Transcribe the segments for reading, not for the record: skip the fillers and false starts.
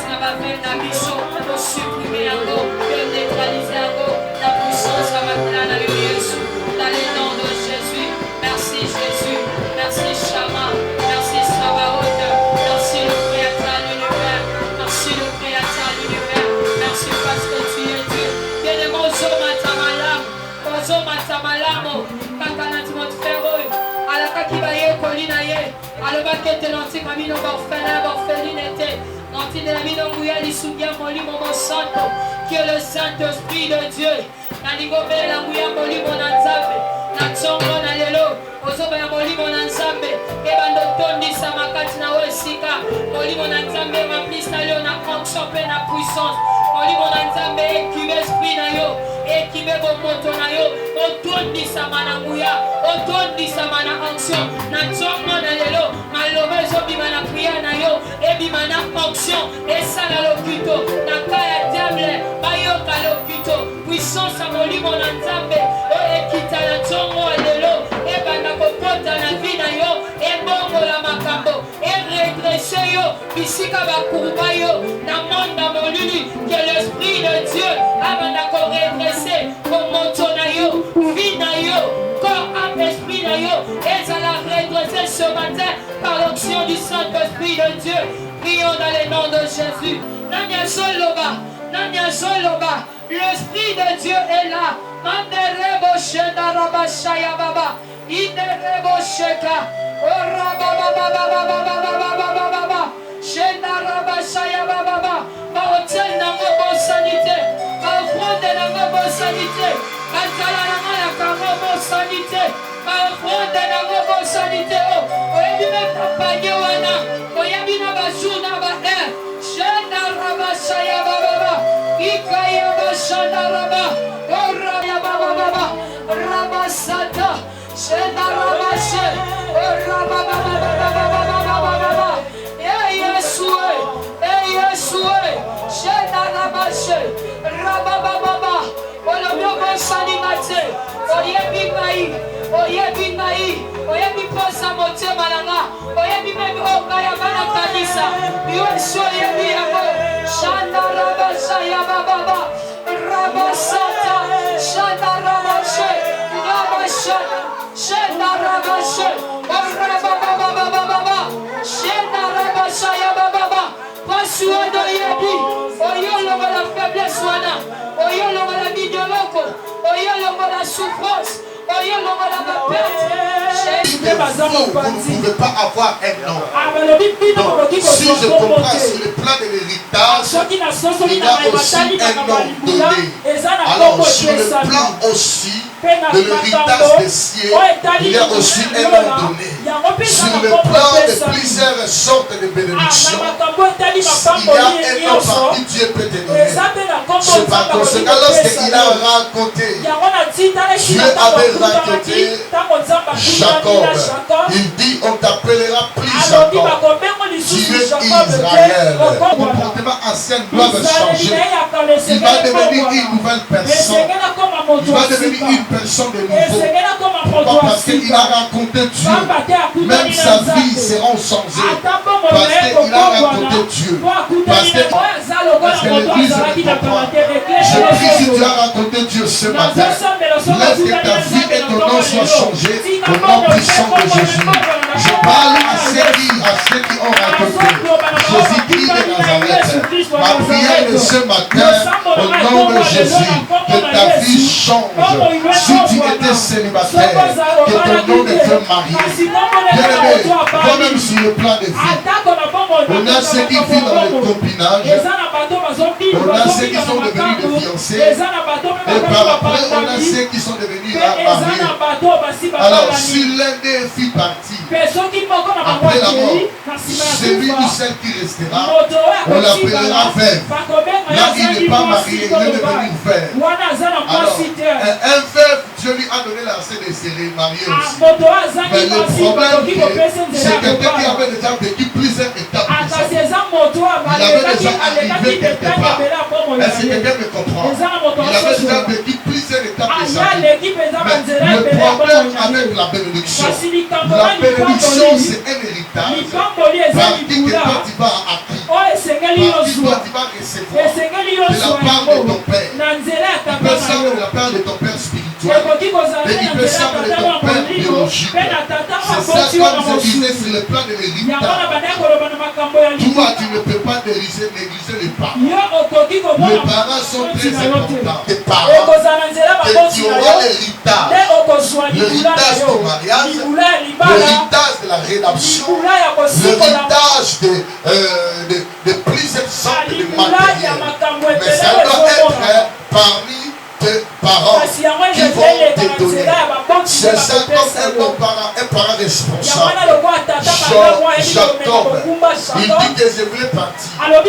n'a pas fait la mission pour supprimer un mot, pour neutraliser un mot, la puissance à ma plan dans le Jésus, dans le nom de Jésus. Merci Jésus, merci Shama, merci Sabaoth, merci le Créateur de l'univers, merci le Créateur de l'univers, merci parce que tu es Dieu. Bien-aimé, Ozoma Tamalam, Kakana Timothy Ferro, à la Kakibaye, Colinaye, à la baquette de l'anticamino, Borphelinete, l'antinamino Mouyali Sougia, Molimo Santo, qui est le Saint-Esprit de Dieu. Nanigome la Mouya Molimo Nanzabe, Natsongo Nalelo, Ozoba Molimo Nanzabe, Ebando Tondi Samakati na Wesika, Molimo Nanzabe, remplis na Léo, na fonction, na puissance, Molimo Nanzabe, équipe esprit na yo, équipe moto na yo, Otondi Samana Mouya, Otondi Samana action, Natsongo Nalelo, Malobezo Bimana Priya na yo, Ebimana action, et ça la locuto, Nakaya Diable, Bayoka locuto, puissance à Molimo Nanzabe, Ekita na Tongo Alelo, Ebana Kopota na Vina yo, Ebongo la Makambo, redresser yo, Bisika Bakurba yo, na Monda Molulu, que l'Esprit de Dieu, Abana ko redresser, comme Montona yo, Vina yo, corps, âme, esprit na yo, et ça l'a redressé ce matin par l'onction du Saint-Esprit de Dieu. Prions dans le nom de Jésus. Nanya Soloba, Nanya Soloba, l'Esprit de Dieu est là. Manderebo Shenda Rabashaya Baba, Iderebo Sheka, Orababa Baba, Shenda Rabashaya Baba, Baotel Nango Sanité, Baofronde Nango Sanité, Batala Nango Sanité, Baofronde Nango Sanité, Oyabina Papayoana, Oyabina Bajuna Baer, Shenda Rabashaya Baba, Ikaya Bashanda Rabba, Oraya Baba, Rabasata, Shenda Rabashe, Orababa, Yesue, Shenda Rabashe, Rababa, Olobiobo Sanimate, Oyebinai, Oyebiposa Mote Malanga, Oyebi Okaya Bana Kanisa, Yesue Yebiabo, Shanda Rabashaya Baba, Rabasata, Shanda Rabashe, Shenda Rabashe, Rababa, Shenda Rabashaya Baba, Pasuado Yebi, Oyolo la faiblesse wana, Oyolo la midioloko, Oyolo la souffrance, Oyolo la perte. Vous ne pouvez pas avoir un nom. Donc, si je comprends sur le plan de l'héritage, il y a aussi un nom donné. Alors, sur le plan aussi de l'héritage des cieux, il y a aussi un nom donné. Sur le plan de plusieurs sortes de bénédictions, il y a un nom par qui Dieu peut te donner. C'est par conséquent, lorsqu'il a raconté, Dieu avait raconté Jacob. Il dit, on t'appellera plus Jacob. Tu es Israël. Le comportement ancien doit changer. Il va devenir une nouvelle personne. Il va devenir une personne de nouveau. Pourquoi? Parce qu'il a raconté Dieu. Même sa vie sera changée. Parce qu'il a raconté Dieu. Parce que l'Église ne comprend. Je prie, si tu as raconté Dieu ce matin, laisse que ta vie et ton nom soient changés au nom puissant de Jésus. Je parle à ceux qui ont raconté Jésus-Christ de Nazareth. Ma prière de ce matin, au nom de Jésus, que ta vie change. Si tu étais célibataire, que ton nom devienne marié. Bien-aimé, toi-même sur le plan de vie, on a ceux qui vivent dans le copinage, on a ceux qui sont devenus des fiancés, et par après, on a ceux qui sont devenus mariés. Alors, si l'un des fit partie, après la mort, celui ou celle qui restera, on l'appellera veuve. Là, il n'est pas marié, il est devenu veuve. Alors, un veuve, Dieu lui a donné l'accès de se marier aussi. Mais le problème, c'est quelqu'un qui avait déjà vécu plusieurs étapes. Il avait déjà arrivé quelque part. Est-ce que quelqu'un me comprend? Il avait déjà vécu plusieurs étapes de sa vie. Mais le problème avec la bénédiction, c'est un héritage. Partie que toi tu vas acquis. Partie toi vas recevoir de la part de ton Père. Il peut sembler de la part de ton Père spirituel. Et il peut sembler de ton Père biologique. C'est ça, comme je disais, sur le plan de l'héritage. Toi, tu ne peux pas négliger les parents. Les parents sont très importants. Tes parents, et tu auras l'héritage. L'héritage du mariage, l'héritage de la rédemption, l'héritage de plusieurs sortes de matériel. Mais ça doit être parmi tes parents qui vont te donner. C'est ça comme un parent responsable. Jacob, il dit que je voulais partir. Alors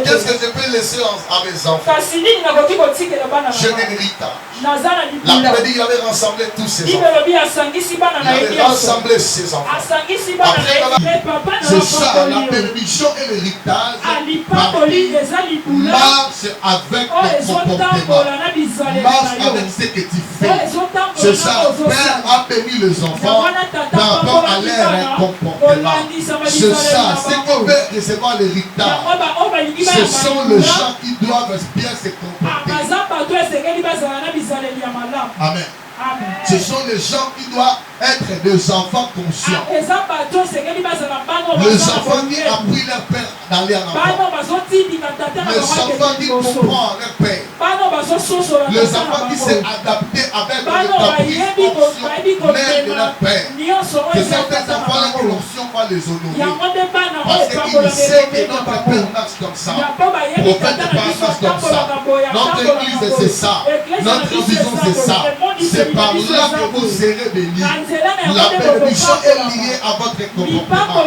qu'est-ce que je peux laisser à mes enfants? Je n'ai l'héritage. L'après dit il avait rassemblé tous ses enfants. Il avait rassemblé ses enfants. Après, c'est ça, la permission et l'héritage marche avec ton comportement. Marche avec ce que tu fais. C'est ça, Père a béni les enfants par rapport à leur comportement. C'est ça, ceux qui veulent recevoir l'héritage, ce sont les gens qui doivent bien se comporter. Amen. Ce sont les gens qui doivent être des enfants conscients. Les enfants qui ont appris leur père d'aller en avant. Les enfants qui comprennent leur père. Les enfants qui s'est adapté avec le caprice même de leur père. C'est certains enfants qui l'option va les honorer. Parce qu'ils savent que notre père marche comme ça. Le prophète marche comme ça. Notre église c'est ça. Notre vision c'est ça. C'est par là que vous serez bénis. La bénédiction est liée à votre comportement.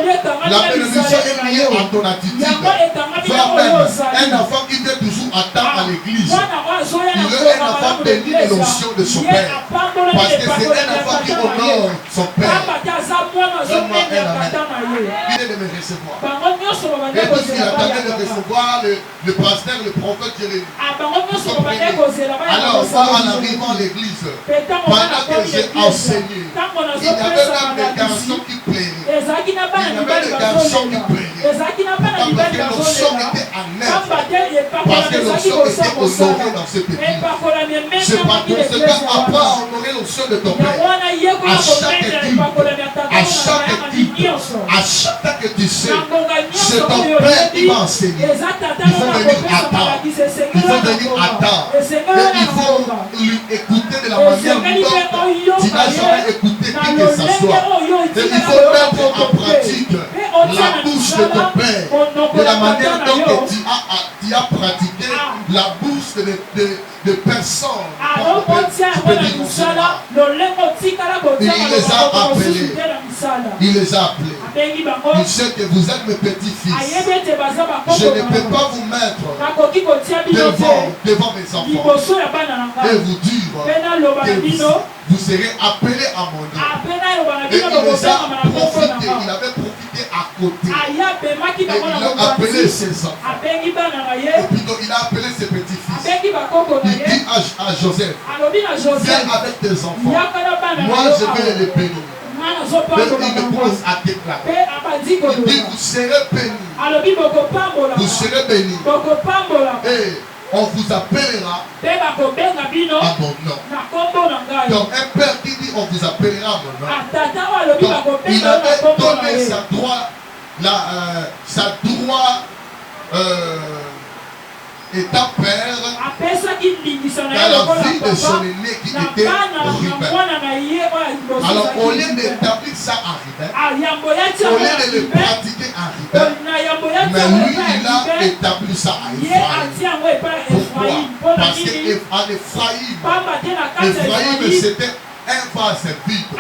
La bénédiction est liée à ton attitude. Un enfant qui vient toujours à temps à l'église, il est un enfant béni de l'onction de son père. Parce que c'est un enfant qui honore son père. Donne-moi un amen. Il est de me recevoir. Et puis il attendait de recevoir le pasteur, le prophète Jérémie. Alors moi en arrivant à l'église, pendant que j'ai enseigné, il y avait même des garçons qui plaignaient. Il y avait des garçons qui plaignaient. Parce que l'onction était en œuvre. Parce que l'onction était honorée dans ce pays. C'est par conséquent, apprends à honorer l'onction de ton père. À chaque équipe, à chaque que tu sais, c'est ton père qui va enseigner. Il faut venir à temps. Il faut venir à temps. Et il faut lui écouter de la manière dont tu n'as jamais écouté qui que ce soit. Et il faut mettre en pratique la bouche de ton père de la manière dont tu as pratiqué la bouche de personnes. Il les a appelés. Il les a appelés. Il sait que vous êtes mes petits-fils. Je ne peux pas vous mettre devant mes enfants et vous dire que vous serez appelés à mon nom. Et il les a profité. Il avait profité à côté. Et il a appelé ses enfants. Et puis donc, il a appelé ses petits-fils. Il dit à Joseph, viens avec tes enfants. Moi, je vais les bénir. Et il commence à déclarer. Il dit, vous serez bénis. Vous serez bénis. Et on vous appellera à mon nom. Donc un père qui dit on vous appellera à mon nom. Donc, il avait donné sa droit étant père dans la vie de son aîné qui était rebelle. Alors au lieu d'établir ça à rebelle, au lieu de le pratiquer à rebelle, mais lui il a établi ça à Ephraïm. Pourquoi? Parce qu'en Ephraïm c'était un vase vide.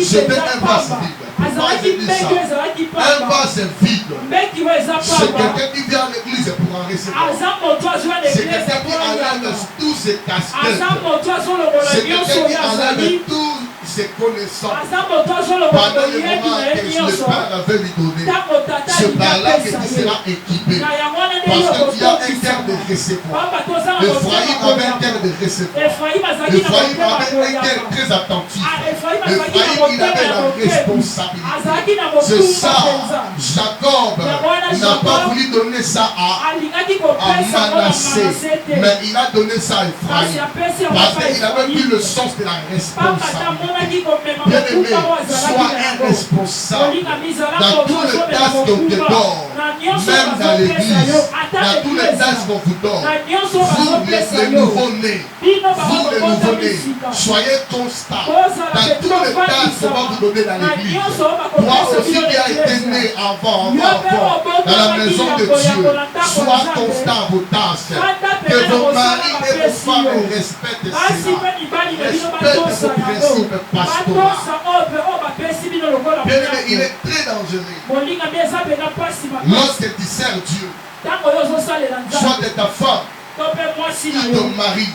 C'était un vase vide. Pourquoi je dis ça? Un vase vide. C'est quelqu'un qui vient à l'église pour en recevoir. C'est quelqu'un qui enlève tous ses casquettes. C'est quelqu'un qui enlève tous ses connaissances, pendant le moment que le Père avait lui donné, c'est par là que tu seras équipé. Parce que tu as un cœur de recevoir. Ephraïm avait un cœur de recevoir. Ephraïm avait un cœur très attentif. Ephraïm, il avait la responsabilité. C'est ça, Jacob n'a pas voulu donner ça à Manassé, mais il a donné ça à Ephraïm. Parce qu'il avait vu le sens de la responsabilité. Bien aimé, sois un responsable dans tous les tâches qu'on te donne, même dans l'église, dans tous les tâches qu'on vous donne. Vous les nouveaux-nés, vous les nouveaux-nés, soyez constants dans tous les tâches qu'on va vous donner dans l'église. Toi aussi qui as été né avant, dans la maison de Dieu, sois constant à vos tâches. Que vos maris et vos femmes respectent cela. Respectez vos principes pastoraux. Bien aimé, il est très dangereux. Lorsque tu sers Dieu, soit de ta femme, ou ton mari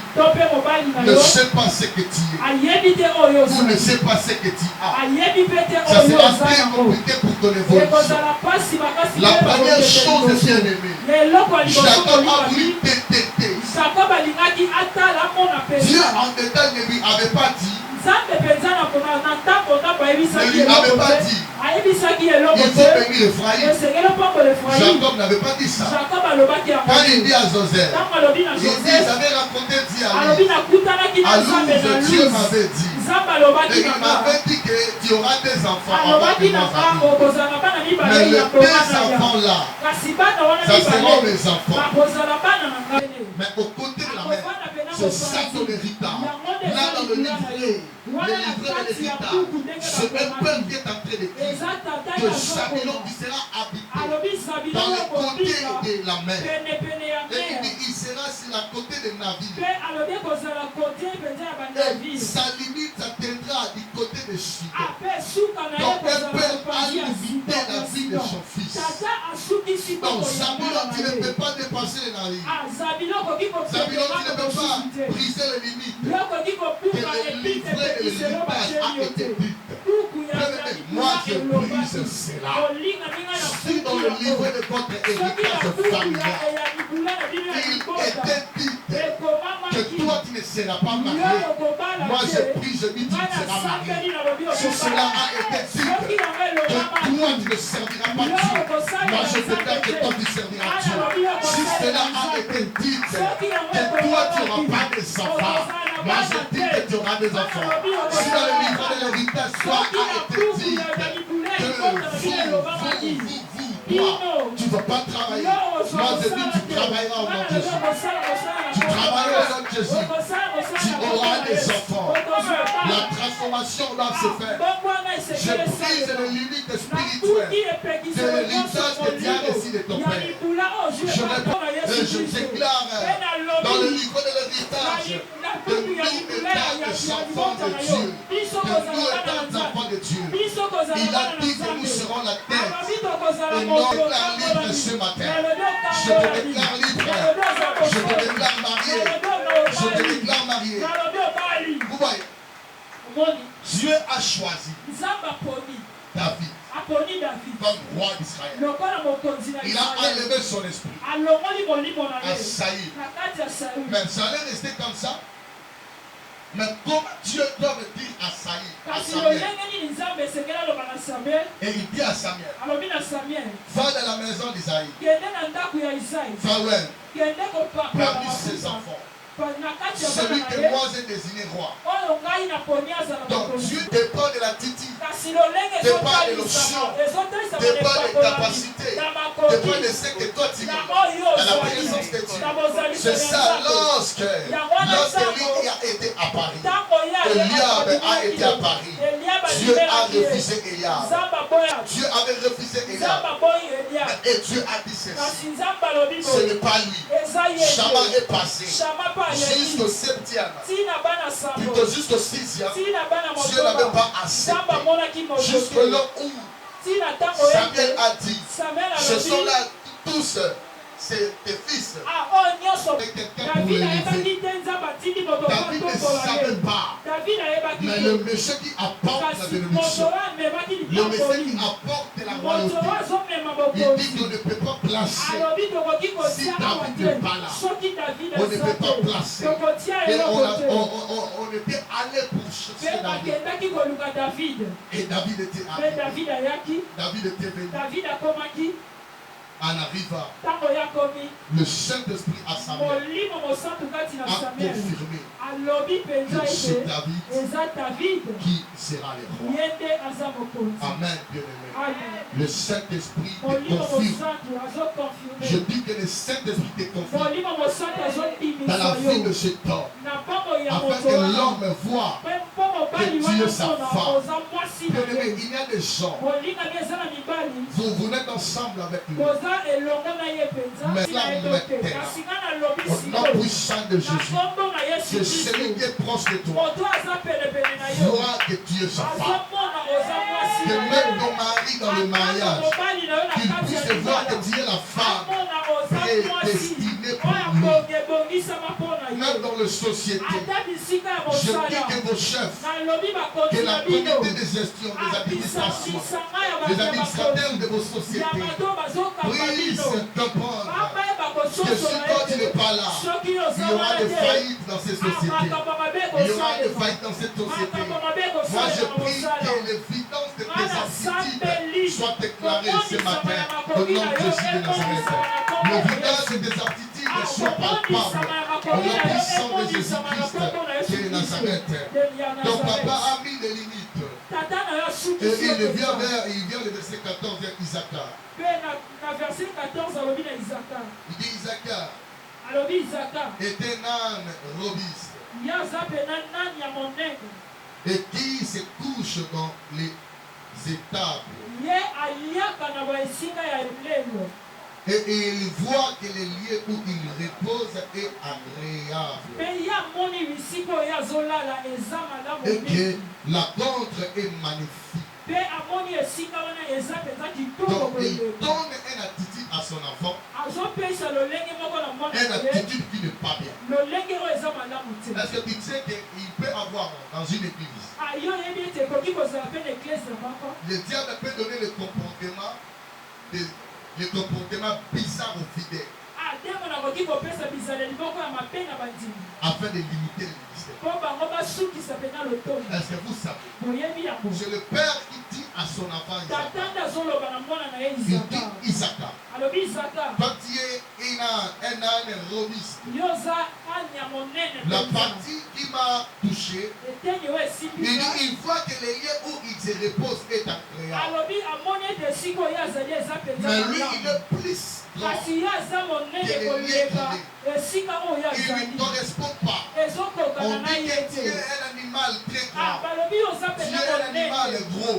ne sait pas ce que tu es, ou ne sait pas ce que tu as, ça sera très compliqué pour ton évolution. La première chose, bien aimé, Jacob a voulu détecter. Dieu en détail ne lui avait pas dit. Ne lui avait pas dit. Il faut bénir Ephraïm. Jacob n'avait pas dit ça. Quand il dit à Joseph, il dit, j'avais rencontré Dieu à Luz. Dieu m'avait dit. Et il m'avait dit que tu auras des enfants avant de m'en. Mais les deux enfants là, ça seront mes enfants. Mais au côté de la mère, c'est ça ton héritage. Là dans le livret, de l'héritage, c'est un peuple qui est en train de dire que Zabulon qui sera habité dans le côté de la mer. Et il sera sur la côté des navires. Et sa limite s'atteindra du côté de Shidon. Donc un père a limité la vie de son fils. Donc Zabulon, tu ne peux pas dépasser les navires. Zabulon, tu ne peux pas briser les limites. Que le livret de l'héritage a été dit. Moi je brise cela. Si dans le livret de votre héritage familial, il était dit que toi tu ne seras pas marié. Moi je prie, je dis tu seras marié. Si cela a été dit que toi tu ne serviras pas Dieu, moi je déclare que toi tu serviras Dieu. Si cela a été dit que toi tu n'auras pas des enfants, moi je dis que tu auras des enfants. Si dans le livre de l'héritage soit a été dit que toi, tu ne vas pas travailler. Moi je dis tu travailleras au nom de Jésus. Tu travailleras au nom de Jésus. Tu auras des enfants. La transformation doit se faire. Je brise les limites spirituelles de l'héritage que Dieu a reçu de ton Père. Je réponds et je déclare dans le livre de l'héritage que nous étant enfants de Dieu, que nous étant enfants de Dieu, il a dit que nous serons la tête et non la libre ce matin. Je te déclare libre, je te déclare marié, je te déclare marié. Vous voyez, Dieu a choisi David comme roi d'Israël. Il a enlevé son esprit à Saïd. Mais ça allait rester comme ça. Mais comment Dieu doit dire à Samuel, et il dit à Samuel, va dans la maison d'Isaïe, va où parmi ses enfants, celui que moi j'ai désigné roi. Donc Dieu dépend de l'attitude, dépend de l'option, dépend des capacités, dépend de ce que toi tu as dans la présence de Dieu. C'est ça, lorsque l'île a été apparu, Eliab a été apparu, Dieu a refusé Eliab. Dieu avait refusé Eliab. Et Dieu a dit ceci, ce n'est pas lui. Shama est passé jusqu'au 7e, plutôt jusqu'au 6e. Dieu n'avait pas accepté. Jusqu'au là où Samuel a dit, ce sont là tous c'est tes fils. Et quelqu'un pour David l'élever. David ne savait pas. Mais le monsieur qui apporte la bénédiction, le monsieur qui apporte la royauté, il dit qu'on ne peut pas placer. Si David n'est pas là, on ne peut pas placer. Et on était allé pour chercher David. Et David était arrivé. David était venu. En arrivant, le Saint-Esprit à Samuel a confirmé que c'est David qui sera le roi. Amen, bien-aimé. Le Saint-Esprit te confirme. Je dis que le Saint-Esprit te confirme dans la vie de cet homme, afin que l'homme voit que Dieu est sa femme. Bien-aimé, il y a des gens, vous êtes ensemble avec lui. Mais là, au nom puissant de Jésus, c'est celui qui est proche de toi. Vois que Dieu est sa femme. Que même ton mari dans le mariage, qu'il puisse voir que Dieu est la femme prédestinée pour lui. Même dans la société, je dis que vos chefs, que la communauté de gestion, des administrations, les administrateurs de vos sociétés, puissent comprendre que si quand tu n'es pas là, il y aura des faillites dans ces sociétés. Il y aura des faillites dans cette société. Moi, je prie que l'évidence de tes aptitudes soit déclarée ce matin au nom de Jésus de Nazareth. L'évidence de tes aptitudes soit palpable au nom puissant de Jésus-Christ de Nazareth. Donc, papa a mis des limites. Et il vient le verset 14 vers Isaac. Il dit Isaac était un âne robuste et qui se couche dans les étables. Et il voit que le lieu où il repose est agréable. Et que la contre est magnifique. Donc il donne une attitude à son enfant. Une attitude qui n'est pas bien. Est-ce que tu sais qu'il peut avoir dans une église, le diable peut donner le comportement bizarre aux fidèles afin de limiter le ministère. Est-ce que vous savez? C'est le père qui dit à son enfant Isaac. Il dit Isaac, quand tu es un âne robuste, la partie qui m'a touché, il voit que le lieu où il se repose est agréable. Mais lui, il est plus grand que le lieu qu'il est. Il ne lui correspond pas. On dit que tu es un animal très grand. Tu es un animal gros.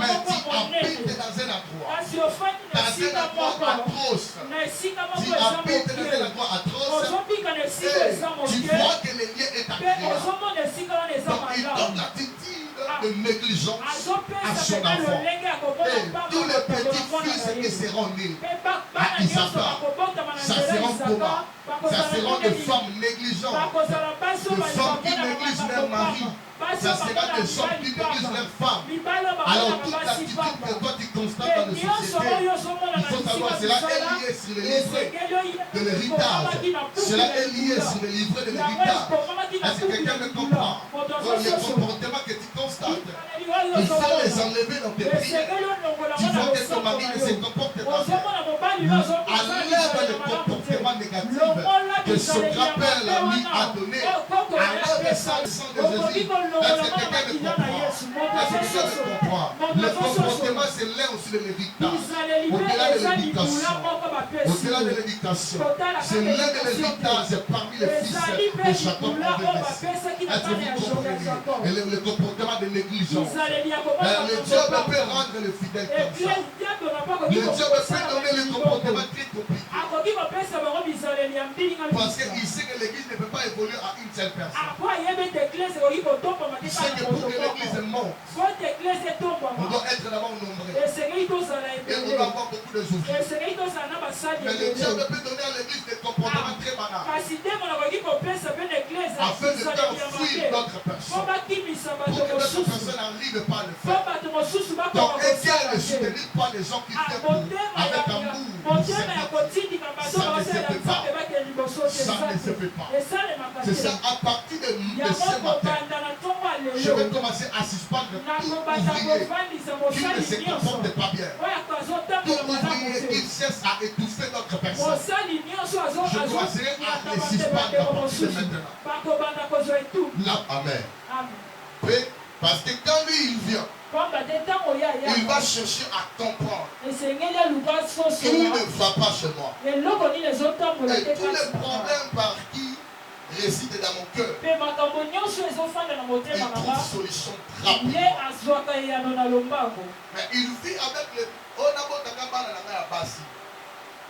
Mais tu habites dans un endroit atroce. Tu habites dans un endroit atroce. Et tu vois que le lieu est agréable. Donc il donne l'attitude de négligence à son enfant. Et tous les petits fils qui seront nés à Isaac, ça seront comment? Ça seront des femmes négligentes, des femmes qui négligent leur mari. Ça sera des hommes qui négligent leurs femmes. Alors toute l'attitude que toi tu constates dans la société, il faut savoir, cela est lié sur le livret de l'héritage. Cela est lié sur le livret de l'héritage. Est-ce que quelqu'un me comprend? Les comportements que tu constates, il faut les enlever dans tes prières. Tu vois que ton mari ne se comporte pas bien. Enlève le comportement négatif que son grand-père lui a donné. Enlève ça le sang de Jésus. Est-ce que quelqu'un me comprend? Est-ce que quelqu'un me comprend? Le comportement, c'est l'un aussi de l'héritage. Au-delà de l'éducation. Au-delà de l'éducation. C'est l'un de l'héritage parmi les fils de Jacob. Est-ce que vous comprenez? Et le comportement de négligence. Le diable peut rendre le fidèle comme ça. Le diable peut donner le comportement très compliqué. Parce qu'il sait que l'église ne peut pas évoluer à une seule personne. Il sait que pour que l'église monte, on doit être d'abord nombreux. Et on doit avoir beaucoup de ouvriers. Mais le diable peut donner à l'église des comportements très banals. Afin de faire fuir d'autres personnes. Pour que d'autres personnes n'arrivent pas à le faire. Donc, essayer de soutenir pas les gens qui t'aiment avec amour. Ça ne se fait pas. Ça ne se fait pas. C'est ça, à partir de ce matin, je vais commencer à suspendre tout ouvrier qui ne se comporte pas bien. Tout ouvrier qui cherche à étouffer d'autres personnes. Je commencerai à les suspendre à partir de maintenant. Là, amen. Parce que quand lui il vient, il va chercher à comprendre. Il ne va pas chez moi. Et tous les problèmes par qui résident dans mon cœur, il trouve solution rapidement. Mais il vit avec le...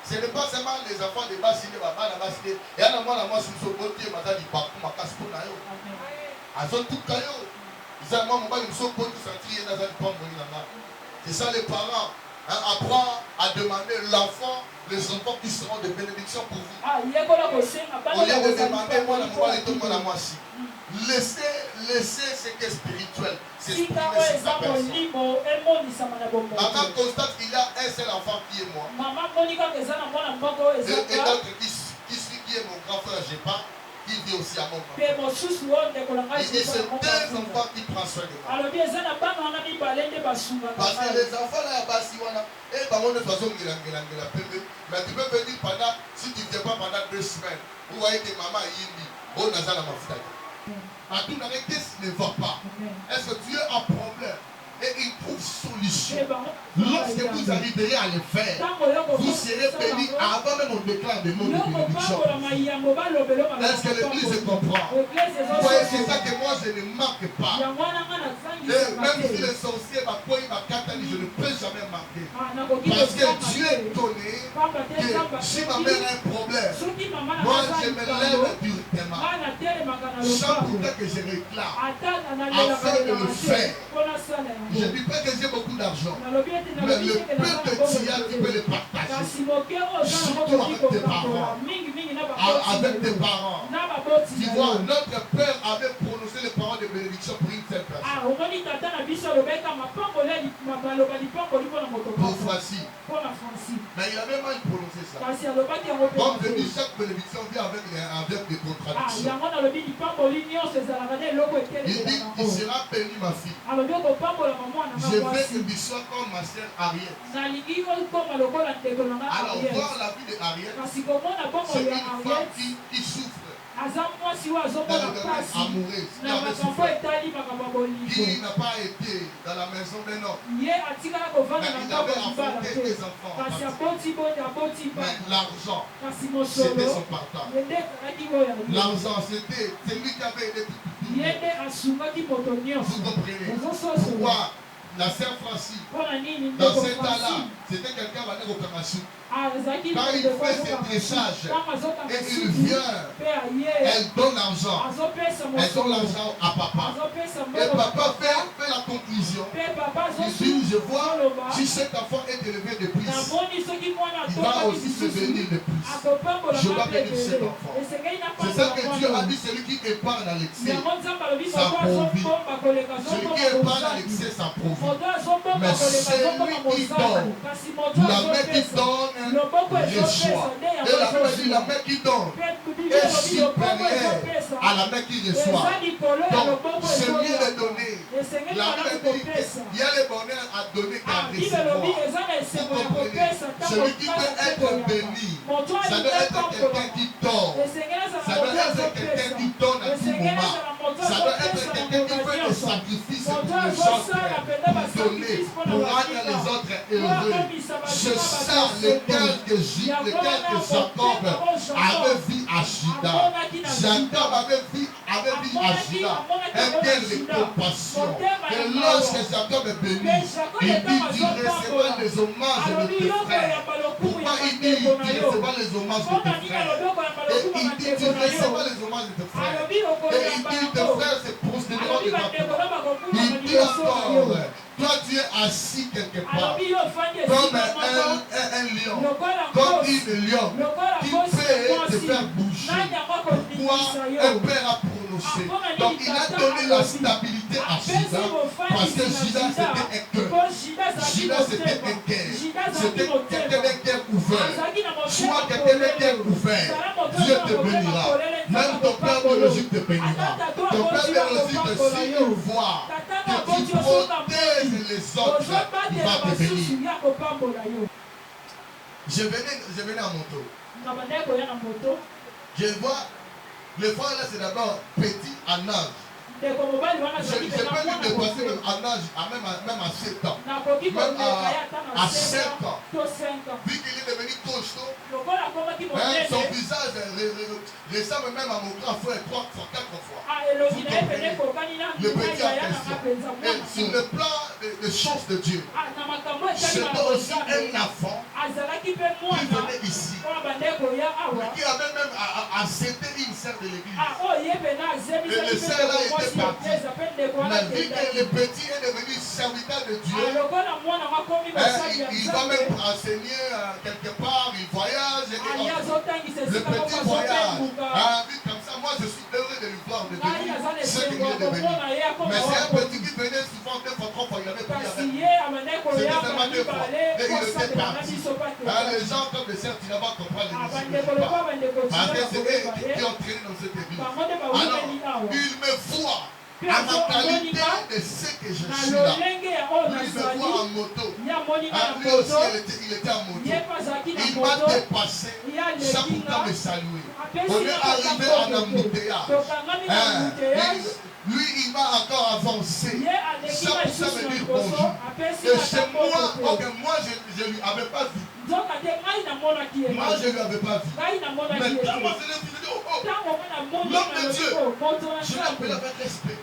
Ce n'est pas seulement les enfants de Bassi, il y a un moment qui sont beauté, c'est ça les parents. Apprends à demander l'enfant, les enfants qui seront de bénédiction pour vous. Au lieu de demander moi la moi et tout le monde à moi aussi. Laissez ce qui est spirituel. C'est spirituel. Maman constate qu'il y a un seul enfant qui est moi. Et l'autre qui est mon grand frère, j'ai pas. Qui dit aussi à mon papa. Il dit c'est deux enfants qui prennent soin de moi. Parce que les enfants là, mais tu peux venir pendant, si tu ne viens pas pendant 2 semaines, vous voyez que maman Yimbi, on a ça dans ma fille. À tout le monde, qu'est-ce qui ne va pas? Est-ce que Dieu a un problème? Et il trouve solution. Lorsque vous arriverez à le faire, vous serez bénis avant même on déclare des mots de bénédiction. Est-ce que l'église comprend? Ouais, c'est ça que moi je ne marque pas. Même si les sorciers je ne peux jamais marquer. Parce que Dieu est donné que si ma mère a un problème, moi je me lève directement. Sans pourtant que je réclame afin de le faire. Je ne dis pas que j'ai beaucoup d'argent, mais le peu que tu as, tu peux le partager. Surtout avec tes parents. Avec tes parents. Tu vois, notre Père avait prononcé les paroles de bénédiction pour une seule personne. Pour Francis. Mais il a même mal prononcé ça. Comme je dis, chaque bénédiction vient avec des contradictions. Il dit, tu seras béni ma fille. Je veux que tu sois comme ma sœur Ariette. Alors, voir la vie de Ariette, c'est une femme qui souffre. Amoureuse, qui n'a pas été dans la maison d'un homme. Mais il avait affronté des enfants. Mais l'argent, c'était son partage. L'argent, c'était lui qui avait aidé tout. Vous comprenez pourquoi la sœur Francis, dans cet temps-là, c'était quelqu'un qui va au Kamasu. Quand il fait ses prêchages et il vient, elle donne l'argent. Elle donne l'argent à papa. Et papa fait la conclusion. Il dit, je vois, si cet enfant est élevé de plus, il va aussi se bénir de plus. Je vais bénir cet enfant. C'est ça que Dieu a dit, celui qui épargne à l'excès, ça provit. Celui qui épargne à l'excès, ça provit. Mais celui qui donne, la main qui donne, reçoit. Et la main qui donne est supérieure à la main qui reçoit. Donc, c'est mieux de donner. La main dit il y a le bonheur à donner qu'à recevoir. Vous comprenez? Celui qui veut être béni, ça doit être quelqu'un qui donne. Ça doit être quelqu'un qui donne à tout moment. Ça doit être quelqu'un qui fait des sacrifices pour les autres, pour donner, pour rendre les autres heureux. C'est ça le cœur que Jacob avait vu à Juda. Jacob avait vu à Juda un cœur de compassion. Et lorsque Jacob est béni, il dit tu recevras les hommages de tes frères. Pourquoi il dit tu recevras les hommages de tes frères? Et il dit tu recevras les hommages de tes frères. Et il dit tes frères se prosterneront devant toi. Il dit encore Toi, tu es assis quelque part comme un lion, comme une lion qui peut te faire bouger. Pourquoi un père a prononcé? Donc il a donné la stabilité à Judas parce que Judas c'était un cœur. Judas c'était un cœur. C'était un cœur ouvert. Soit quelqu'un un cœur ouvert, Dieu te bénira. Même ton père biologique te bénira. Ton père biologique, s'il voit que tu protèges les autres, il va te bénir. Je venais en moto. Je vois, le frère là c'est d'abord petit en âge. Je peux lui dépasser même en âge, même à 7 ans. Même à 5 ans. Vu qu'il est devenu costaud, son visage ressemble même à mon grand frère 3 fois, 4 fois. Le petit en question. Et sur le plan des choses de Dieu, c'était aussi un enfant qui venait ici, qui avait même accepté une sœur de l'église. Et le sœur là était parti. Mais vu que le petit est devenu serviteur de Dieu, il va même enseigner quelque part, il voyage. Le petit voyage. Vu comme ça, moi je suis heureux de lui voir devenir ce qu'il est devenu. Mais c'est un petit qui venait souvent 2 fois, 3 fois, il avait prié avec lui. C'était seulement 2 fois. Et il était parti. Les gens comme le sœur, tu n'as pas compris l'émission. Parce que c'est eux qui ont traîné dans cette église. Alors, il me voit à ma qualité de ce que je suis là. Lui, il me voit en moto. Lui aussi, il était en moto. Il m'a dépassé sans pourtant me saluer. On est arrivé en embouteillage. Lui, il m'a encore avancé sans pourtant me dire bonjour. Et c'est moi, je ne lui avais pas vu. Moi, je ne lui avais pas vu. Mais quand moi, je l'ai vu, je dis, l'homme de Dieu, je l'appelle avec respect.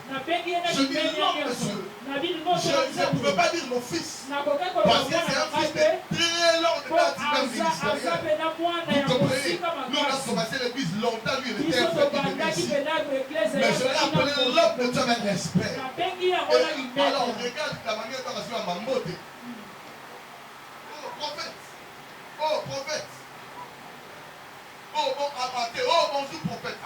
Je dis l'homme de Dieu. Je ne pouvais pas dire mon fils. Parce que c'est un fils de très long de date, même ministériel. Vous comprenez? Nous, on a commencé l'église longtemps, lui, il était un frère qui venait ici. Mais je l'ai appelé l'homme de Dieu avec respect. Alors, regarde la manière dont on a ma mode. Oh, prophète. Oh, prophète. Oh, bonjour, prophète.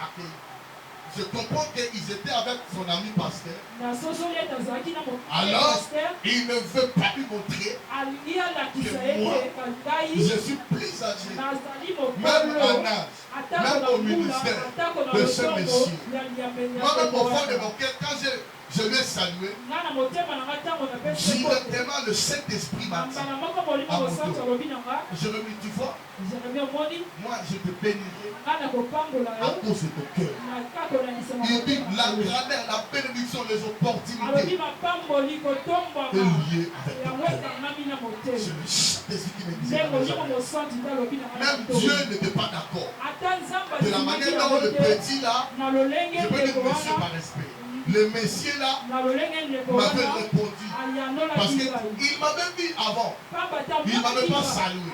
Je comprends qu'ils étaient avec son ami pasteur. Alors, il ne veut pas lui montrer que moi, je suis plus âgé. Même en âge, même au ministère de ce monsieur. Moi-même, au fond de mon cœur, quand je l'ai salué, directement le Saint-Esprit m'a dit à mon tour, je remis, tu vois, moi je te bénirai à cause de ton cœur. Il dit la grandeur, la bénédiction, les opportunités est liée avec ton cœur. C'est le Saint-Esprit qui me disait même Dieu n'était pas d'accord. De la manière dont le petit là, je peux dire monsieur par respect. Le monsieur là m'avait répondu parce qu'il m'avait vu avant, il ne m'avait pas salué.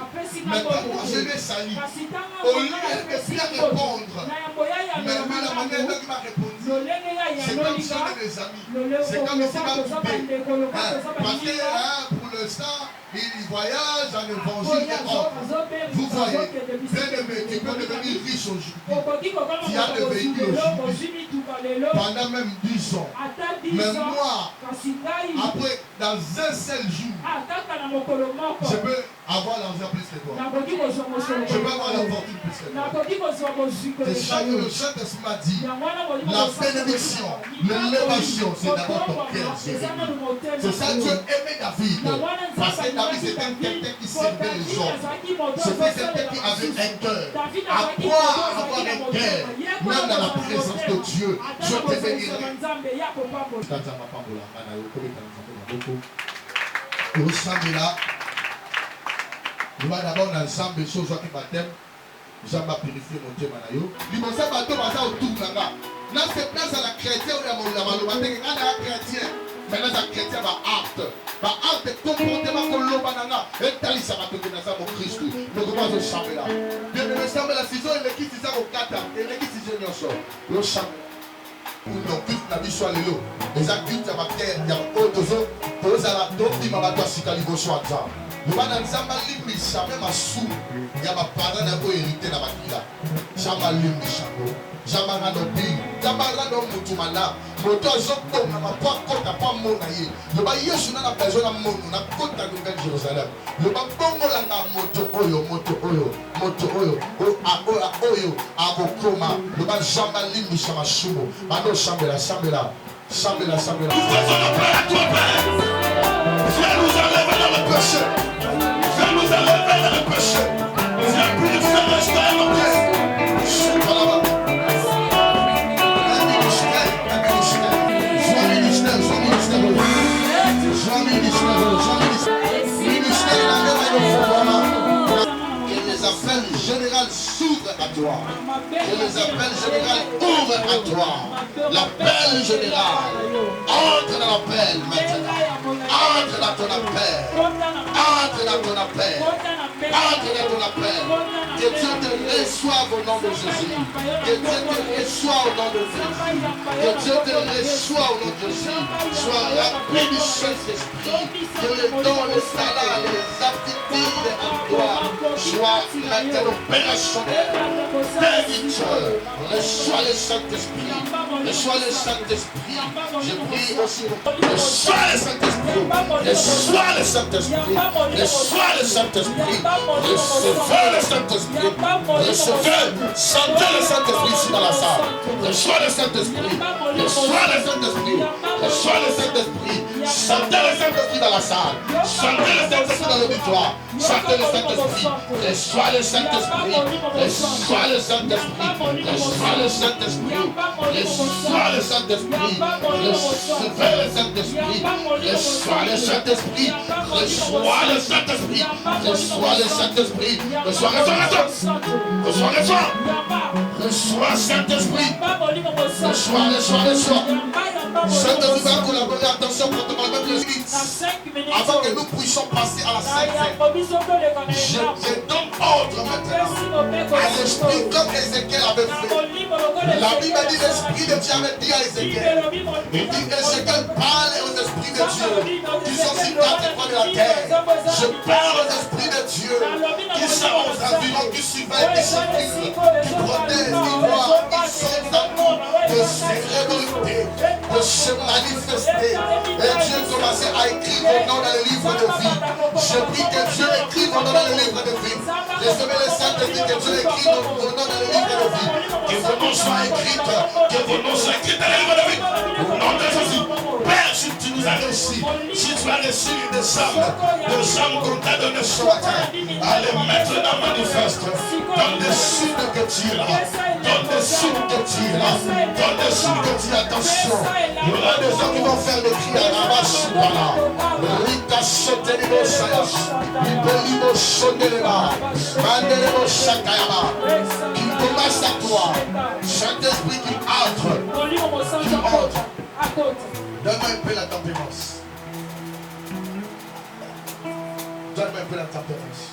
Mais quand moi je l'ai salué, au lieu de bien répondre, mais vu la manière dont il m'a répondu, c'est comme si on est des amis, c'est comme si on m'a coupé. Parce que pour l'instant, il voyage en évangile et autres. Vous voyez, bien aimé, tu peux devenir riche aujourd'hui. Tu as des véhicules aujourd'hui. Pendant même 10 ans. Mais moi, après, dans un seul jour, je peux avoir l'argent plus que toi. Je peux avoir la fortune plus que toi. C'est ça que le Saint-Esprit m'a dit. La bénédiction, l'élévation, c'est d'abord ton cœur. C'est ça que Dieu aimait David. Parce que David c'était quelqu'un qui servait les hommes. C'était quelqu'un qui avait un cœur. À quoi avoir un cœur? Même dans la présence de Dieu, je te bénirai. Ensemble là, nous va d'abord ensemble choses qui baptême. Jean m'a purifié mon Dieu manayo. Il m'a dit bateau basa autour là. Là c'est place à la chrétien ou la malobate. Quand la chrétien, maintenant la chrétien va acte. Va acte comportement que l'homme nana. Et tali ça va te donner ça mon Christ. Nous commençons à chanter là. Bien le ensemble la saison et l'équipe c'est ça au 4 et l'équipe c'est junior show. Le chant. ou non, culte na biso lelo. Les culte ya terre, ya otozo, tozala tobima bato asika liboso ya Nzambe. Lobana Nzambe alimbisa même asu ya bapara na ko hérité na bakila. Nzambe alimbisa ngo. Nzambe ngano bi, Nzambe ngano mutu mana. Moto azokoma mapa kota pa mona ye. Loba Yesu na besoin na mono na kota de Jérusalem. Loba bongola na moto oyo oyo akokoma. Loba Nzambe alimbisa masumo. Bando sambela. Frère, nous enlève dans le péché. Frère, nous enlève dans le péché. Frère, purifie l'instant et le cœur. C'est pas là-bas. Que les appels généraux s'ouvrent à toi. Que les appels généraux ouvrent à toi. L'appel général. Entre dans l'appel maintenant. Entre dans ton appel. Entre dans ton appel. Entre dans ton appel. Que Dieu te reçoive au nom de Jésus. Que Dieu te reçoive au nom de Jésus. Que Dieu te reçoive au nom de Jésus. Sois rempli du Saint-Esprit. Que le don, le salaire, les aptitudes en toi soient maintenant opérationnelles. Béniteur, reçois le Saint-Esprit. Reçois le Saint-Esprit. Je prie aussi pour reçois le Saint-Esprit. Reçois le Saint-Esprit. Reçois le Saint-Esprit. Recevez le Saint-Esprit. Recevez. Sentez le Saint-Esprit ici dans la salle. Reçois le Saint-Esprit. Reçois le Saint-Esprit. Reçois le Saint-Esprit. Sentez le Saint-Esprit dans la salle. Sentez le Saint-Esprit dans l'auditoire. Sentez le Saint-Esprit. Reçois le Saint-Esprit. Reçois le Saint-Esprit. Reçois le Saint-Esprit. Reçois le Saint-Esprit. Recevez le Saint-Esprit. Reçois le Saint-Esprit. Reçois le Saint-Esprit. Reçois le Saint-Esprit. Reçois, reçois Saint-Esprit. Reçois. Saint-Esprit va collaborer, attention, quand on va mettre le avant que nous puissions passer à la Sainte. Je donne ordre maintenant à l'esprit comme Ézéchiel avait fait. La Bible dit l'esprit de Dieu avait dit à Ézéchiel. Il dit Ézéchiel parle aux esprits de Dieu qui sont sur quatre coins de la terre. Je parle aux esprits de Dieu qui sont aux environs, qui surveillent, qui sécurisent, qui protègent, qui voient, qui sont d'amour, de célébrité, de se manifester. Et Dieu commençait à écrire mon nom dans le livre de vie. Je prie que Dieu écrive mon nom dans le livre de vie. Recevez le Saint-Esprit, que Dieu écrive mon nom dans le livre de vie. Que vos noms soient écrits, que vos noms soient écrits dans le livre de vie. Au nom de Jésus. Père, si tu nous as reçus, si tu as reçu des sommes qu'on t'a donné ce matin, allez maintenant manifeste. Donne des signes que tu es là. Donne des signes que tu es là. Donne des signes que tu es. Attention. Il y aura des gens qui vont faire des cris à la vache. Rita Sotelimo Sayas. Ibelimo Sondelema. Mandelemo Sakayama. Qui commence à toi. Saint-Esprit qui entre. Qui entre. Donne-moi un peu la tempérance. Donne-moi un peu la tempérance.